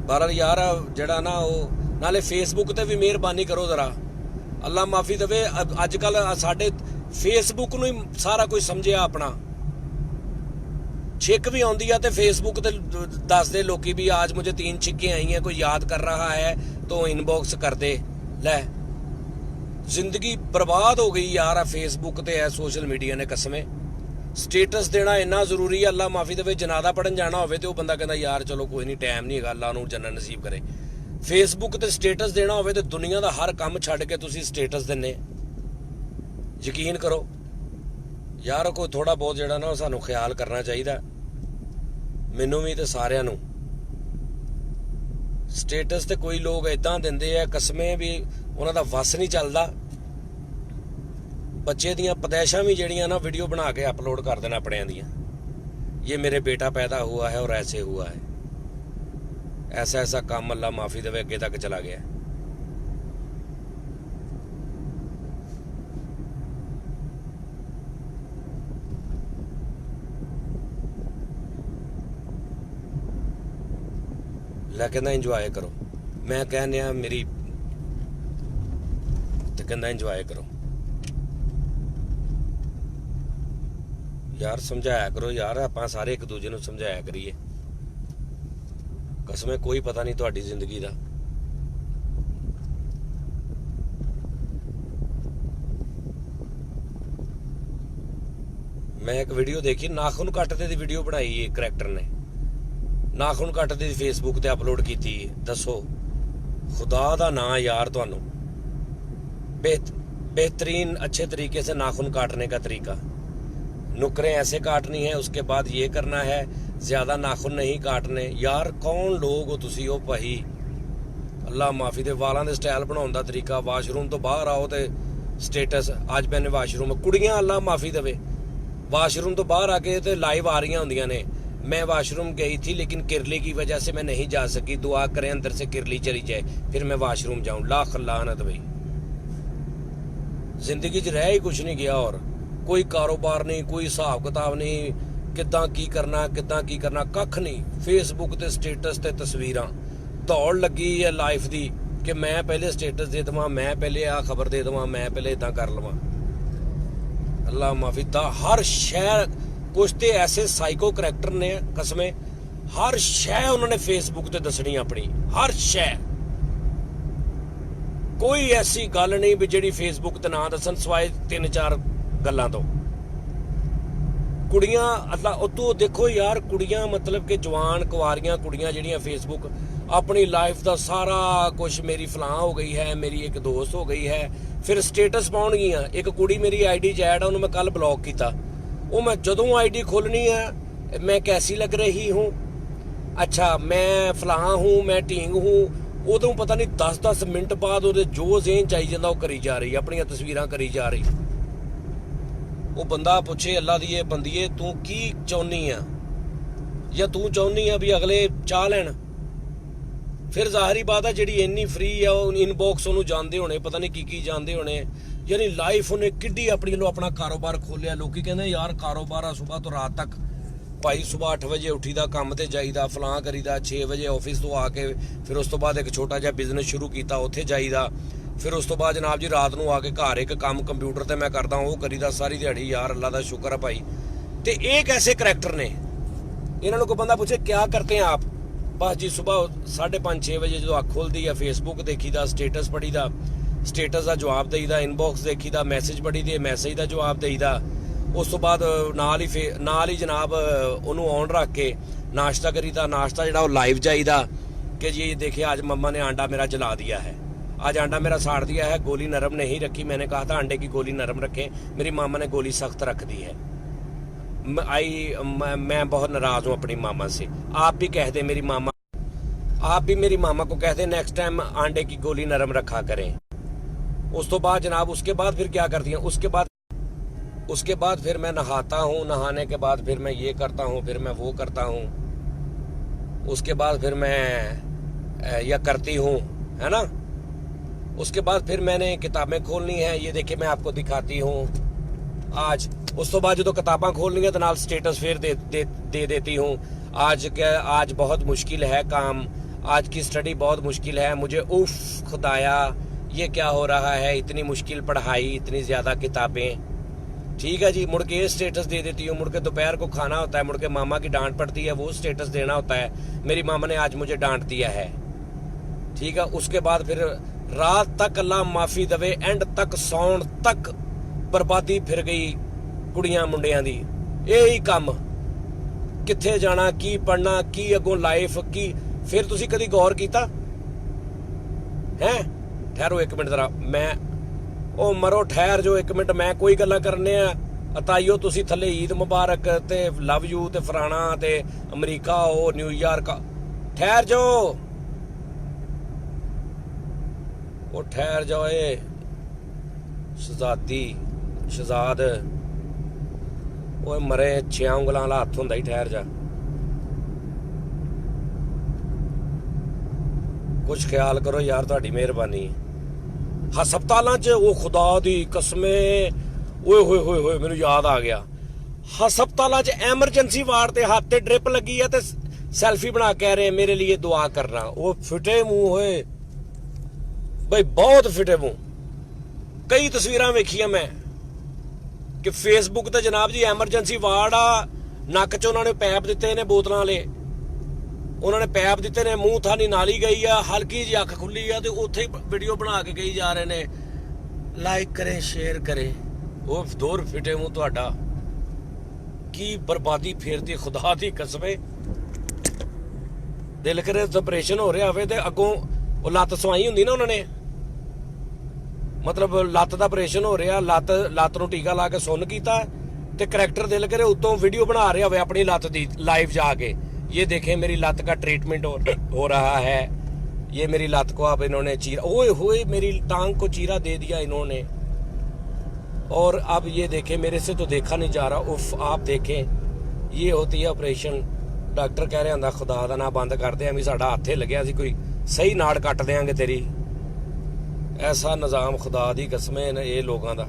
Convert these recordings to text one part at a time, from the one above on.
पर यार जड़ा ना वो नाले फेसबुक ते भी मेहरबानी करो जरा, अल्लाह माफ़ी देवे। अजकल साडे फेसबुक नूं ही सारा कुछ समझिया अपना। छिक भी आउंदी है तो फेसबुक ते दसदे लोकी भी आज मुझे 3 छिक्कें आई हैं, कोई याद कर रहा है तो इनबॉक्स कर दे। लै जिंदगी बर्बाद हो गई यार फेसबुक ते है सोशल मीडिया ने। कसमें स्टेटस देना इन्ना जरूरी है, अल्लाह माफ़ी देवे। जनादा पढ़न जाना होवे तो बंदा कहता यार चलो कोई नहीं, टाइम नहीं है, अल्लाह नूं जन्नत नसीब करे। फेसबुक ते स्टेटस देना होवे तो दुनिया का हर काम छड्ड के तुसीं स्टेटस दिन्ने। यकीन करो यार, कोई थोड़ा बहुत जिहड़ा ना सानूं ख्याल करना चाहिए, मैनूं भी ते सारिआं नूं। स्टेटस ते कोई लोग इदां दिंदे आ, कसमें भी उन्हां दा वस नहीं चलदा। बच्चे दियां पैदाइशां भी जिहड़ियां ना वीडियो बना के अपलोड कर देना अपनियां दियां, ये मेरे बेटा पैदा हुआ है और ऐसे हुआ है। ऐसा ऐसा काम अल्लाह माफ़ी देवे अगे तक चला गया। लै कहना इंजॉय करो, मैं कहने मेरी तो कहना इंजॉय करो यार, समझाया करो यार, आपां सारे एक दूजे नूं समझाया करिए। कसमें कोई पता नहीं तुहाडी जिंदगी दा। मैं एक वीडियो देखी, नाखून कट्टदे दी वीडियो बनाई एक करैक्टर ने, नाखून कट्टदे दी फेसबुक ते अपलोड की। दसो खुदा दा नां यार, तुहानू बेहतरीन अच्छे तरीके से नाखून काटने का तरीका, नुकरें ऐसे काटनी है, उसके बाद ये करना है, ज़्यादा नाखून नहीं काटने। यार कौन लोग हो तुसी हो भाई, अल्लाह माफ़ी दे। वालों के स्टाइल बनाने का तरीका, वाशरूम तो बाहर आओ तो स्टेटस, अज मैंने वाशरूम, कुड़ियां अल्लाह माफ़ी देवे वाशरूम तो बाहर आके तो लाइव आ रही होंदियां ने, मैं वाशरूम गई थी लेकिन किरली की वजह से मैं नहीं जा सकी, दुआ करें अंदर से किरली चली जाए फिर मैं वाशरूम जाऊं। लाख लानत भाई, जिंदगी च रह ही कुछ नहीं गया, और कोई कारोबार नहीं, कोई हिसाब किताब नहीं, किद्दां की करना कख नहीं। फेसबुक ते स्टेटस ते तस्वीरां, दौड़ लगी है लाइफ दी कि मैं पहले स्टेटस दे देवां, मैं पहले आ खबर दे देवां, मैं पहले इदां कर लवां। अल्लाह माफी दा। हर शहर कुछ तो ऐसे साइको करैक्टर ने, कसमें हर शह उन्होंने फेसबुक ते दसनी अपनी, हर शह। कोई ऐसी गल नहीं भी जिहड़ी फेसबुक ते ना दसन, सवाए 3-4 गल्लां तो। कुड़ियां अल्लाह उतो देखो यार, कुड़ियां मतलब कि जवान कुआरियां कुड़ियां जिहड़ियां फेसबुक अपनी लाइफ का सारा कुछ, मेरी फलां हो गई है, मेरी एक दोस्त हो गई है, फिर स्टेटस पाउणगियां। एक कुड़ी मेरी आईडी च ऐड है, उन्होंने मैं कल ब्लॉक किया। वो मैं जदों आईडी खोलनी है, मैं कैसी लग रही हूँ, अच्छा मैं फलां हूँ, मैं ढींग हूँ, उदों पता नहीं 10-10 मिनट बाद वो जो जेन चाहिए जाता वो करी जा रही, अपन तस्वीरां करी जा रही। वो बंदा पूछे अल्लाह दी बंदीए तू की चाहनी है, या तू चाहनी है भी अगले चाह लैन। फिर जाहिर बात है जी इन्नी फ्री है, इनबॉक्स उन्होंने जानते होने, पता नहीं की जानते होने। यानी लाइफ उन्हें किड्डी अपनी अपना कारोबार खोलिया। लोग कहते यार कारोबार सुबह तो रात तक, भाई सुबह 8 बजे उठीदा, काम ते जाईदा, फलां करीदा, 6 बजे ऑफिस तो आके फिर उस तो बाद एक छोटा जिहा बिजनेस शुरू किया, उत्थे जाईदा, फिर उस तो बाद जनाब जी रात को आके घर एक काम कंप्यूटर ते मैं करदा, वो करीदा सारी दिहाड़ी। यार अल्लाह का शुक्र है भाई। तो एक ऐसे करैक्टर ने, इन्होंने कोई बंदा पूछे क्या करते हैं आप, बस जी सुबह 5:30-6 बजे जो अख खुलती है फेसबुक देखीदा, स्टेटस पढ़ीदा, स्टेटस का जवाब देईदा, इनबॉक्स देखीदा, मैसेज पढ़ी दे, मैसेज का जवाब देईदा। उस तो बाद नाल ही जनाब उन्होंने ऑन रख के नाश्ता करीदा, नाश्ता जो लाइव जाईदा कि जी देखिए आज मम्मा ने आंडा मेरा जला दिया है, आज आंडा मेरा साड़ दिया है, गोली नरम नहीं रखी, मैंने कहा था अंडे की गोली नरम रखें, मेरी मामा ने गोली सख्त रख दी है। मैं बहुत नाराज हूँ अपनी मामा से। आप भी कह दे मेरी मामा, आप भी मेरी मामा को कह दे नेक्स्ट टाइम आंडे की गोली नरम रखा करें। उस तो बाद जनाब उसके बाद फिर क्या करती हैं, उसके बाद फिर मैं नहाता हूँ, नहाने के बाद फिर मैं ये करता हूँ, फिर मैं वो करता हूँ, उसके बाद फिर मैं यह करती हूँ, है ना। उसके बाद फिर मैंने किताबें खोलनी है, ये देखिए मैं आपको दिखाती हूँ आज। उस तो बाद जो किताबें खोलनी है तो नाल स्टेटस फिर दे देती हूँ। आज बहुत मुश्किल है काम, आज की स्टडी बहुत मुश्किल है, मुझे उफ खुदाया ये क्या हो रहा है, इतनी मुश्किल पढ़ाई, इतनी ज़्यादा किताबें। ठीक है जी, मुड़ के ये स्टेटस दे देती हूँ, मुड़ के दोपहर को खाना होता है, मुड़ के मामा की डांट पड़ती है, वो स्टेटस देना होता है, मेरी मामा ने आज मुझे डांट दिया है। ठीक है, उसके बाद फिर रात तक अल्लाह माफ़ी दवे, एंड तक सौन तक बर्बादी फिर गई कुड़ियां मुंडियां दी। यही काम, कित्थे जाना, की पढ़ना, की अगों लाइफ की। फिर तुसी कदी गौर कीता है? ठहरो एक मिनट जरा, मैं ओ मरो ठहर जो एक मिनट, मैं कोई गल्लां करने आ अताइयो तुसी थले ईद मुबारक ते लव यू ते फराना ते अमरीका हो न्यूयॉर्क, ठहर जो, ओ ठहर जाओ ए शहजादी शहजाद, ओए मरे 6 उंगलां वाला हत्थ हुंदा ही, ठहर जा, कुछ ख्याल करो यार, तुहाडी मेहरबानी। हस्पतालों च वो खुदा दी कसमे, ओए होए होए होए, मैनू याद आ गया, हस्पतालों च एमरजेंसी वार्ड ते हाथ ते ड्रिप लगी है ते सैल्फी बना कह रहे मेरे लिए दुआ करना। वो फिटे मुंह होए भाई, बहुत फिटे मुंह। कई तस्वीरां वेखियां मैं कि फेसबुक ते जनाब जी एमरजेंसी वार्ड आ, नक च उन्होंने पैप दिते ने बोतलों वाले, उन्होंने पैप दिते ने, मूंह थानी नाली गई है, हल्की जी अख खुली है तो उत्थे ही वीडियो बना के गई जा रहे ने, लाइक करें शेयर करें। वो दूर फिटे मुंह तुहाडा, की बर्बादी फेरती खुदा दी कसमे। दिल करे ऑपरेशन हो रहा होवे ते अगों वो लत्त सवाई हुंदी ना उन्होंने, मतलब लत्त दा ऑपरेशन हो रहा, लत्त नूं टीका ला के सुन्न कीता ते करैक्टर दिल करे उत्तों वीडियो बना रहा होवे अपनी लत्त दी लाइव जाके, ये देखें मेरी लत का ट्रीटमेंट हो रहा है, ये मेरी लत को आप इन्होंने चीरा, ओए होए मेरी टांग को चीरा दे दिया इन्होंने, और अब ये देखें मेरे से तो देखा नहीं जा रहा, उफ आप देखें, ये होती है ऑपरेशन। डॉक्टर कह रहे होंदा खुदा दा ना बंद कर दे, साडा हत्थे लग्या सी, कोई सही नाड़ कट देंगे तेरी। ऐसा निज़ाम खुदा दी कसमे ने ये लोगों का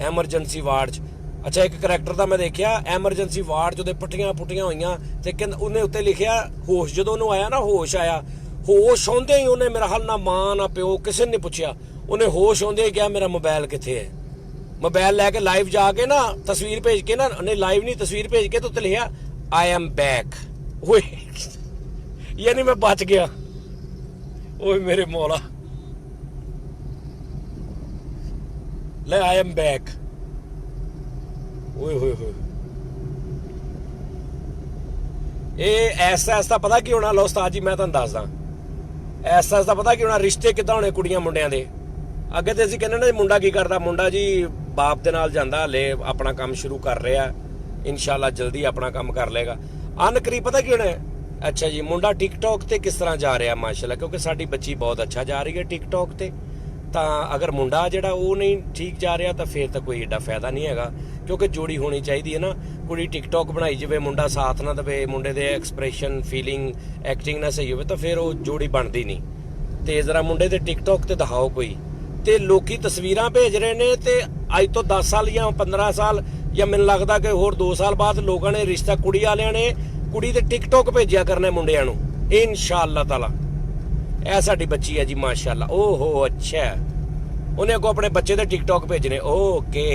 एमरजेंसी वार्ड च। अच्छा एक करैक्टर का मैं देखिया एमरजेंसी वार्ड जो पट्टियां पुट्टियां हुई ते उन्हें उत्ते लिखिया होश, जो उन्होंने आया ना होश आया, होश आउंदे ही उन्हें मेरा हाल ना मां ना प्यो किसी ने पूछया, उन्हें होश आउंदे ही क्या मेरा मोबाइल कित्थे है, मोबाइल लैके लाइव जाके ना तस्वीर भेज के ना, उन्हें लाइव नहीं तस्वीर भेज के तो उत्ते लिखिया आई एम बैक, यानी मैं बच गया। ओए मेरे मौला, ले आई एम बैक, ओए होए होए, ऐसा ऐसा पता की होना, लो उस्ताद जी मैं तुहानू दसदा, ऐसा ऐसा पता की होना, रिश्ते किद्दां होने कुड़ियां मुंडियां दे। अगे तो असीं कहने ना मुंडा की करदा, मुंडा जी बाप दे नाल जांदा, हले अपना काम शुरू कर रहा, इंशाअल्लाह जल्दी अपना काम कर लेगा। अनकरीब पता की होना, अच्छा जी मुंडा टिकटॉक ते किस तरह जा रहा माशाअल्लाह, क्योंकि साडी बच्ची बहुत अच्छा जा रही है टिकटॉक ते, ਤਾਂ अगर मुंडा ਜਿਹੜਾ ਉਹ नहीं ठीक जा रहा तो फिर तो कोई एडा फायदा नहीं है, क्योंकि जोड़ी होनी चाहिए है ना। कुड़ी टिकटॉक बनाई जाए, मुंडा साथ ना दे, मुंडे दे एक्सप्रैशन फीलिंग एक्टिंग ना सही हो तो फिर वो जोड़ी बनती नहीं। तो जरा मुंडे दे टिकटॉक ते दिखाओ कोई, तो लोग तस्वीरां भेज रहे ने, तो अज तो 10 साल या 15 साल या मैनूं लगता कि होर 2 साल बाद लोगों ने रिश्ता कुड़ी वालियां ने कुड़ी ते टिकटॉक भेजिया करना मुंडियां नूं इंशाअल्लाह ताला। ऐ साडी बच्ची है जी माशाअल्लाह, ओहो अच्छा, उन्हें अगों अपने बच्चे दे टिकटॉक भेजने, ओके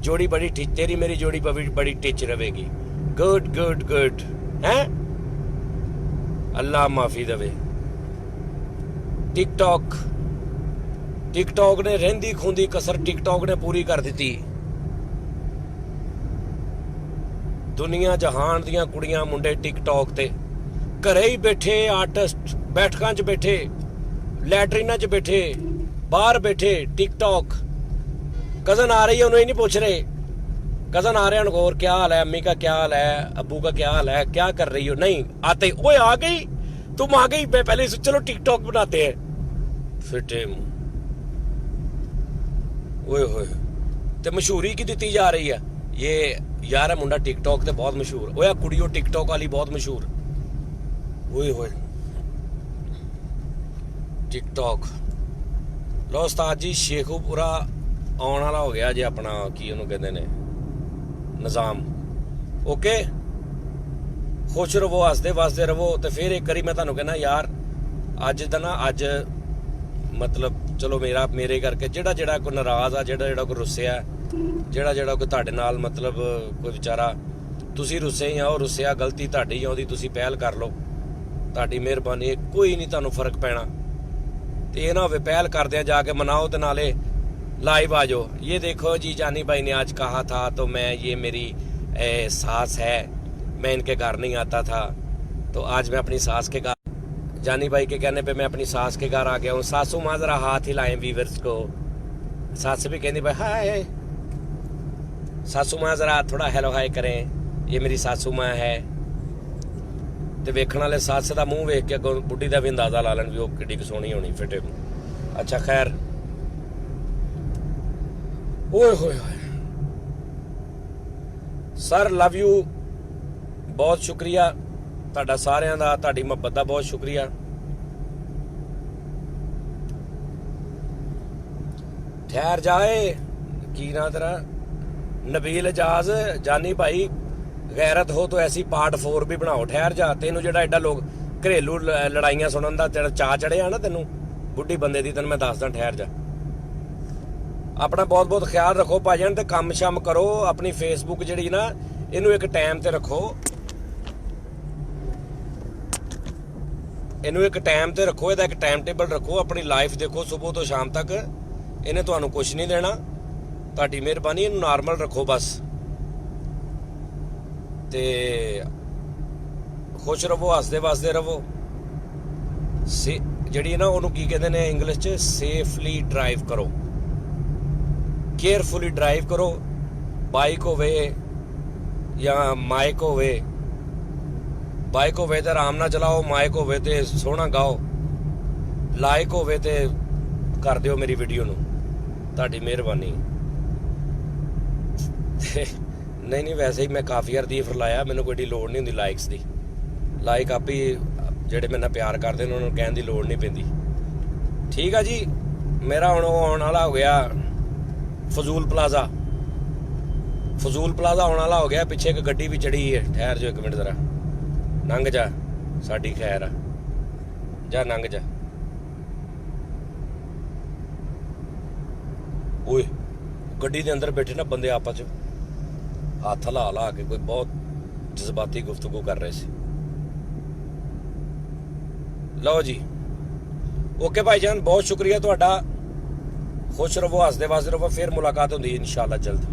जोड़ी बड़ी तेरी मेरी जोड़ी बड़ी टिच रहेगी, गुड गुड गुड है, अल्लाह माफी देवे। टिकटॉक ने रहिंदी खूंदी कसर टिकटॉक ने पूरी कर दी। दुनिया जहान दियां कुड़ियां मुंडे टिकटॉक ते घरे ही बैठे, आर्टिस्ट बैठकां च बैठे, लैटरीना च बैठे, बाहर बैठे टिकटॉक। कजन आ रही है उन्हें नहीं पूछ रहे, कजन आ रहे हैं उनको और क्या हाल है, अम्मी का क्या हाल है, अब्बू का क्या हाल है, क्या कर रही हो, नहीं आते ही ओए आ गई तुम आ गई, मैं पहले चलो टिकटॉक बनाते हैं। फिटे ओए होए, ते मशहूरी की दी जा रही है ये यार, है मुंडा टिकटॉक ते बहुत मशहूर, ओए कुड़ियों टिकटॉक वाली बहुत मशहूर, ओए होए टिकटॉक। लो उस्ताद जी शेखूपुरा आने वाला हो गया जी अपना की उन्होंने कहते ने निज़ाम, ओके खुश रवो हसदे वसदे रवो। तो फिर एक बारी मैं तुहानूं कहना यार ਅੱਜ ਦਾ ਨਾ ਅੱਜ ਮਤਲਬ ਚਲੋ ਮੇਰੇ ਕਰਕੇ ਜਿਹੜਾ ਕੋਈ ਨਾਰਾਜ਼ ਆ, ਜਿਹੜਾ ਕੋਈ ਰੁੱਸਿਆ, ਜਿਹੜਾ ਕੋਈ ਤੁਹਾਡੇ ਨਾਲ ਮਤਲਬ ਕੋਈ ਵਿਚਾਰਾ, ਤੁਸੀਂ ਰੁੱਸੇ ਹੀ ਆ, ਉਹ ਰੁੱਸਿਆ ਗਲਤੀ ਤੁਹਾਡੀ ਆ, ਉਹਦੀ ਤੁਸੀਂ ਪਹਿਲ ਕਰ ਲਓ, ਤੁਹਾਡੀ ਮਿਹਰਬਾਨੀ, ਕੋਈ ਨਹੀਂ ਤੁਹਾਨੂੰ ਫਰਕ ਪੈਣਾ। ਤੇ ਇਹ ਨਾ ਹੋਵੇ ਪਹਿਲ करदे ਜਾ ਕੇ मनाओ तो नाले लाइव आ जाओ, ये देखो जी जानी भाई ने आज कहा था, तो मैं ये मेरी सास है, मैं इनके घर नहीं आता था, तो आज मैं अपनी सास के घर, जानी भाई के कहने पे मैं अपनी सास के घर आ गया हूँ। सासू माँ जरा हाथ हिलाएं व्यूअर्स को, सास भी कहती भाई हाय, सासू माँ जरा थोड़ा हेलो हाय करें, ये मेरी सासू माँ है। ਤੇ ਵੇਖਣ ਵਾਲੇ ਸੱਸ ਦਾ ਮੂੰਹ ਵੇਖ ਕੇ ਅੱਗੋਂ ਬੁੱਢੀ ਦਾ ਵੀ ਅੰਦਾਜ਼ਾ ਲਾ ਲੈਣ ਵੀ ਉਹ ਕਿੱਡੀ ਕੁ ਸੋਹਣੀ ਹੋਣੀ ਫਿੱਟੇ। ਅੱਛਾ ਖੈਰ, ਓਏ ਹੋਏ ਹੋਏ ਸਰ, ਲਵ ਯੂ, ਬਹੁਤ ਸ਼ੁਕਰੀਆ ਤੁਹਾਡਾ ਸਾਰਿਆਂ ਦਾ, ਤੁਹਾਡੀ ਮੁਹੱਬਤ ਦਾ ਬਹੁਤ ਸ਼ੁਕਰੀਆ। ਠਹਿਰ ਜਾਏ, ਕੀ ਨਾਂ ਤੇਰਾ? ਨਬੀਲ ਇਜਾਜ਼। ਜਾਨੀ ਭਾਈ गैरत हो तो ऐसी पार्ट 4 भी बनाओ। ठहर जा, तेनू जेड़ा एडा लोग घरेलू लड़ाइयां सुनन दा तेरा चा चढ़िया ना, तेनू बुढ़ी बंदे दी, तेन मैं दसदा। ठहर जा, अपना बहुत बहुत ख्याल रखो भाजन, ते कम शम करो। अपनी फेसबुक जिहड़ी ना, इनू एक टाइम ते रखो, इनू एक टाइम ते रखो, इहदा एक टाइम टेबल रखो। अपनी लाइफ देखो सुबह तो शाम तक, इन्हें तुहानू कुछ नहीं देना। तुहाडी मेहरबानी, इनू नॉर्मल रखो बस, ਤੇ ਖੁਸ਼ ਰਹੋ, ਹੱਸਦੇ ਵਸਦੇ ਰਹੋ। ਜਿਹੜੀ ਨਾ ਉਹਨੂੰ ਕੀ ਕਹਿੰਦੇ ਨੇ ਇੰਗਲਿਸ਼ 'ਚ, ਸੇਫਲੀ ਡਰਾਈਵ ਕਰੋ, ਕੇਅਰਫੁਲੀ ਡਰਾਈਵ ਕਰੋ। ਬਾਈਕ ਹੋਵੇ ਜਾਂ ਮਾਈਕ ਹੋਵੇ, ਬਾਈਕ ਹੋਵੇ ਤੇ ਆਰਾਮ ਨਾਲ ਚਲਾਓ, ਮਾਈਕ ਹੋਵੇ ਤੇ ਸੋਹਣਾ ਗਾਓ, ਲਾਈਕ ਹੋਵੇ ਤੇ ਕਰ ਦਿਓ ਮੇਰੀ ਵੀਡੀਓ ਨੂੰ, ਤੁਹਾਡੀ ਮਿਹਰਬਾਨੀ। नहीं वैसे ही मैं काफ़ी हरदीफ लाया, मैंने कोई लोड़ नहीं होंगी लाइक्स की। लाइक आप ही जेडे मेरे नाल प्यार करते हैं उन्होंने कहने की लोड़ नहीं पैंदी। ठीक है जी, मेरा हुण आने वाला हो गया फजूल प्लाजा, फजूल प्लाजा आने वाला हो गया। पिछे एक गड्डी भी चढ़ी है, ठहर जो एक मिनट जरा, लंघ जा, साडी खैर आ, जा लंघ जा। ओए गड्डी के अंदर बैठे ना बंदे आपस च हथ ला ला के कोई बहुत जज्बाती गुफ्तगू कर रहे थे। लो जी, ओके भाईजान, बहुत शुक्रिया तुहाडा। खुश रहो, हसदे वसदे रहो, फिर मुलाकात होंदी इंशाअल्लाह जल्द।